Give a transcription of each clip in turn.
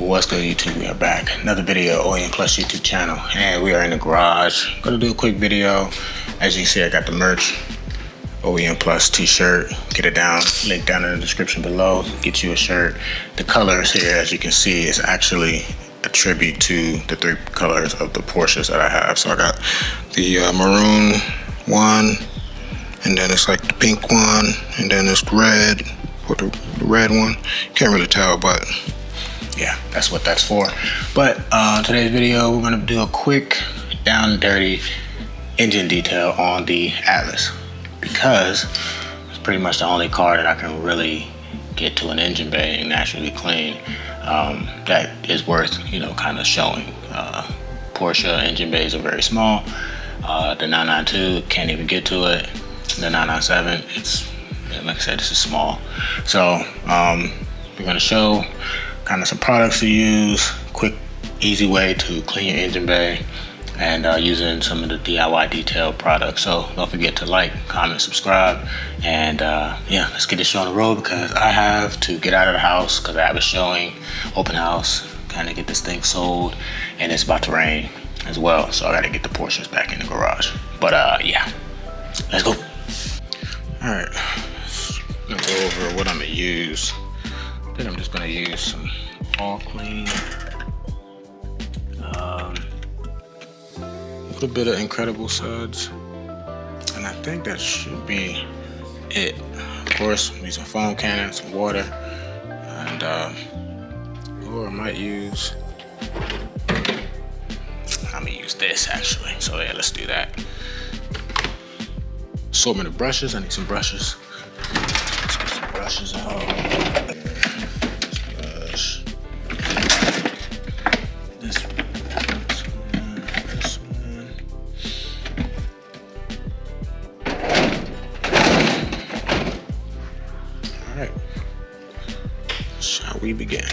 What's good, YouTube? We are back. Another video, OEM Plus YouTube channel. And we are in the garage. I'm gonna do a quick video. As you can see, I got the merch. OEM Plus t-shirt. Get it down. Link down in the description below. Get you a shirt. The colors here, as you can see, is actually a tribute to the 3 colors of the Porsches that I have. So I got the maroon one, and then it's like the pink one, and then it's red, or the red one. Can't really tell, but yeah, that's what that's for. But today's video, we're gonna do a quick down and dirty engine detail on the Atlas, because it's pretty much the only car that I can really get to an engine bay and naturally clean that is worth, kind of showing. Porsche engine bays are very small. The 992 can't even get to it. The 997, it's, like I said, this is small. So we're gonna show kind of some products to use, quick, easy way to clean your engine bay, and using some of the DIY detail products. So don't forget to like, comment, subscribe, and yeah, let's get this show on the road, because I have to get out of the house because I have a showing, open house, kind of get this thing sold, and it's about to rain as well. So I got to get the Porsches back in the garage. But yeah, let's go. All right, I'm gonna go over what I'm gonna use. I think I'm just gonna use some all clean, a little bit of incredible suds, and I think that should be it. Of course, I'm using foam cannon, some water, and or I might use, I'm gonna use this actually. So yeah, let's do that. Assortment of brushes. I need some brushes. Let's get some brushes out. Alright, shall we begin?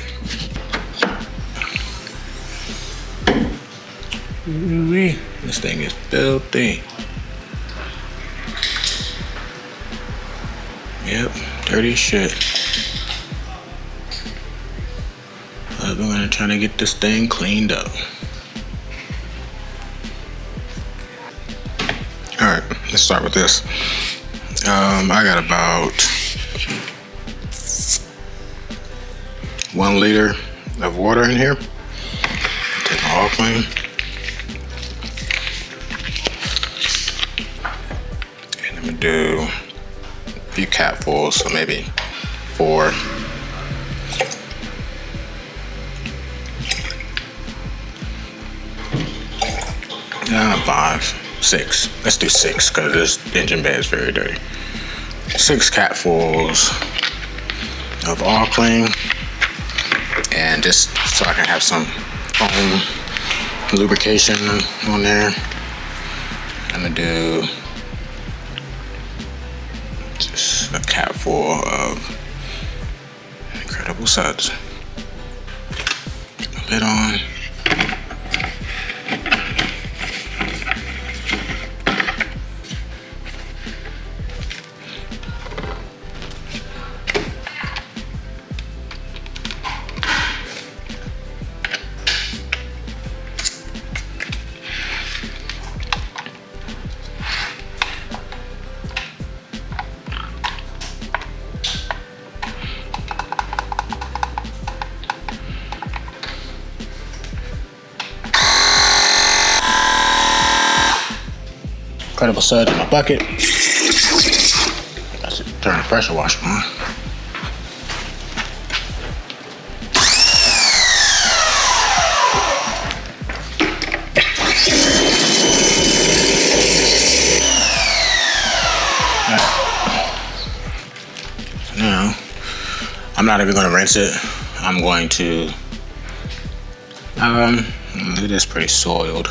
This thing is filthy. Yep, dirty as shit. But we're gonna try to get this thing cleaned up. Alright, let's start with this. I got about 1 liter of water in here. Take my all clean. And I'm gonna do a few capfuls, so maybe 4. Yeah, 5, 6. Let's do 6, because this engine bay is very dirty. 6 capfuls of all clean. And just so I can have some foam lubrication on there, I'm gonna do just a cap full of incredible suds. Put the lid on. Incredible suds in my bucket. I should turn the pressure washer on. So now, I'm not even going to rinse it. I'm going to, it is pretty soiled.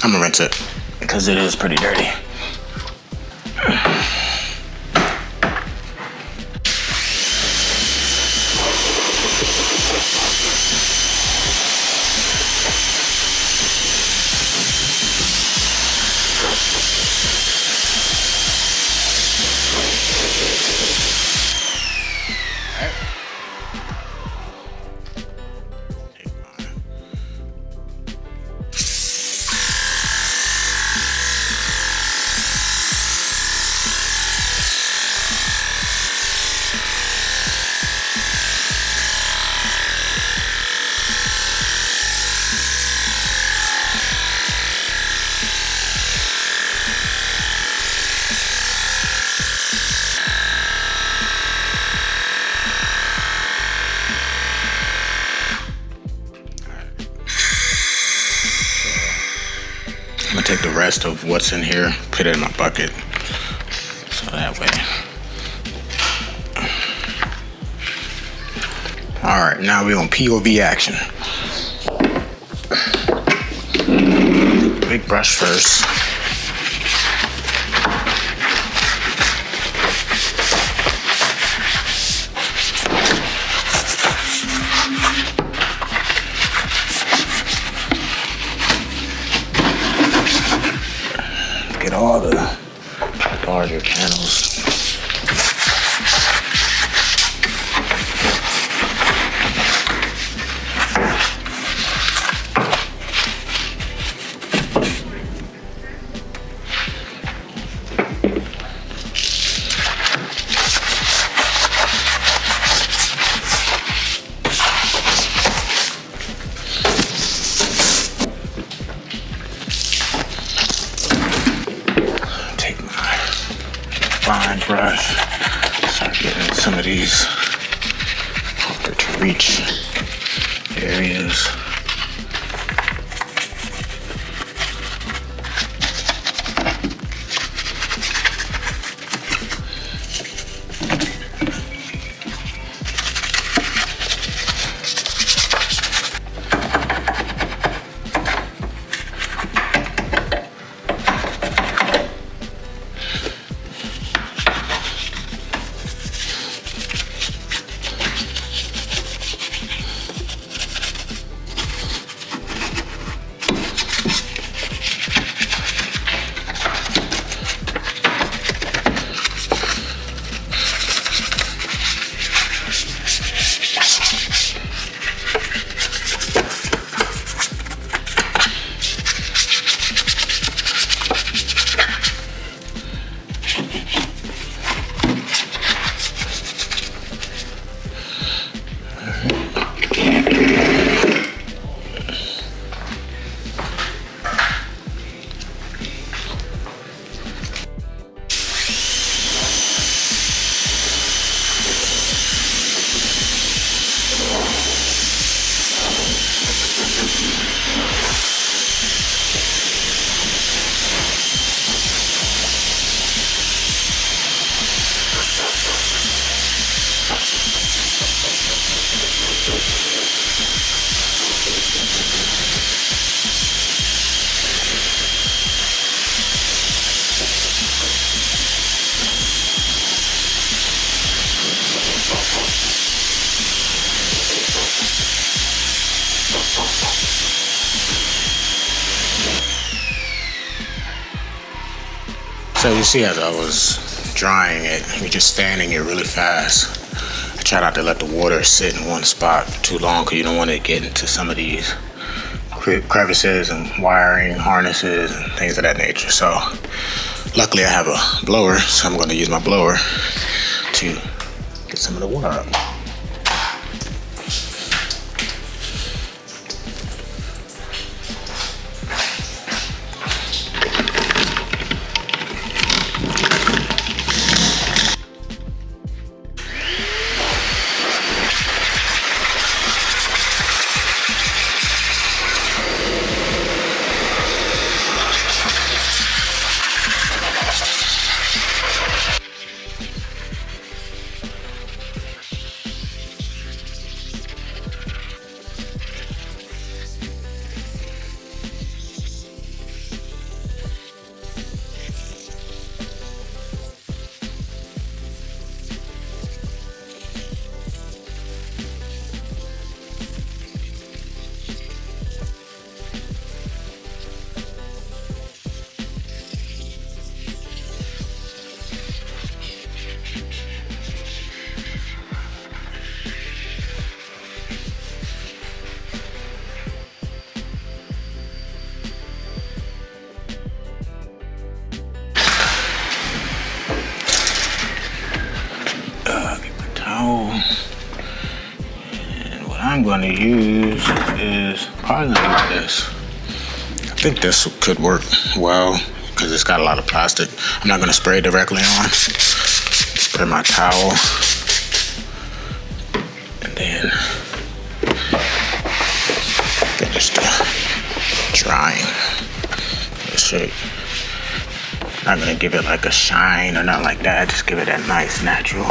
I'm gonna rinse it because it is pretty dirty. rest of what's in here, put it in my bucket. So that way. Alright, now we're on POV action. Big brush first. Get all the larger panels. Fine brush, start getting some of these harder to reach areas. So you see, as I was drying it, we're just standing it really fast. I try not to let the water sit in one spot for too long because you don't want to get into some of these crevices and wiring harnesses and things of that nature. So luckily I have a blower, so I'm going to use my blower to get some of the water up. And what I'm going to use is probably this. I think this could work well because it's got a lot of plastic. I'm not going to spray directly on. Spray my towel and then finish the drying. Let's shape. Not gonna give it like a shine or not like that, just give it that nice natural.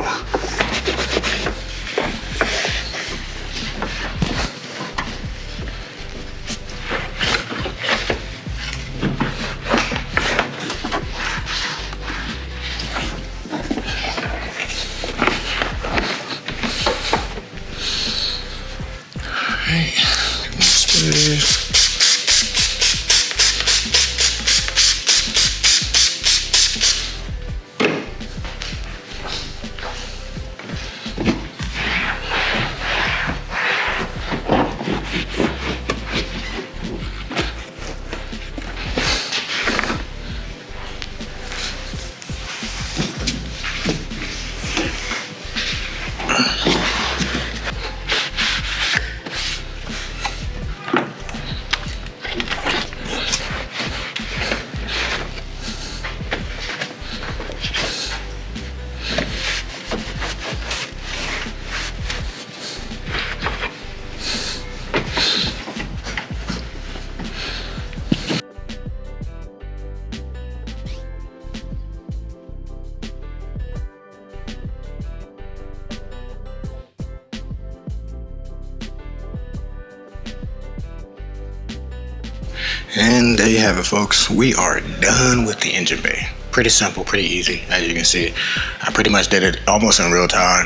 And there you have it, folks. We are done with the engine bay. Pretty simple, pretty easy. As you can see, I pretty much did it almost in real time.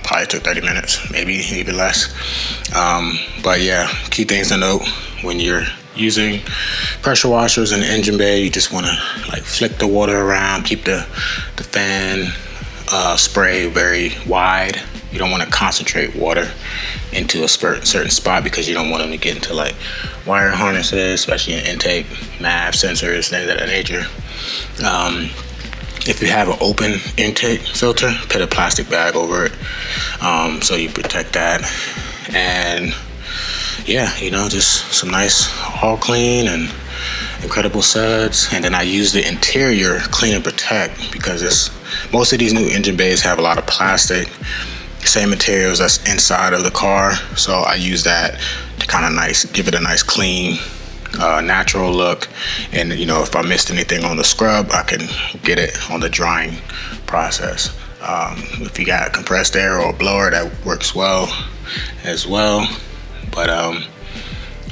Probably took 30 minutes, maybe even less. But yeah, key things to note when you're using pressure washers in the engine bay, you just want to like flick the water around, keep the fan spray very wide. You don't want to concentrate water into a certain spot because you don't want them to get into like wire harnesses, especially in intake, MAV sensors, things of that nature. If you have an open intake filter, put a plastic bag over it so you protect that. And yeah, you know, just some nice all clean and incredible suds. And then I use the interior clean and protect because most of these new engine bays have a lot of plastic, same materials that's inside of the car. So I use that to kind of give it a nice clean, natural look. And you know, if I missed anything on the scrub, I can get it on the drying process. If you got compressed air or a blower, that works well as well. But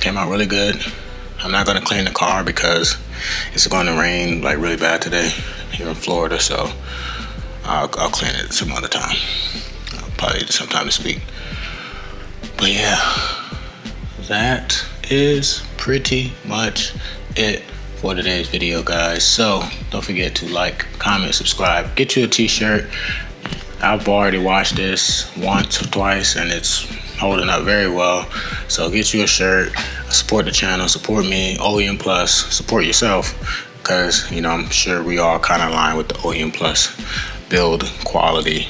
came out really good. I'm not gonna clean the car because it's going to rain like really bad today here in Florida, so I'll clean it some other time. Probably sometime this week. But yeah, that is pretty much it for today's video, guys. So don't forget to like, comment, subscribe, get you a t-shirt. I've already washed this once or twice and it's holding up very well. So get you a shirt, support the channel, support me, OEM+, support yourself, because you know, I'm sure we all kind of align with the OEM+ build quality.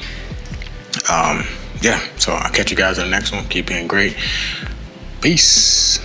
Yeah, so I'll catch you guys in the next one. Keep being great. Peace.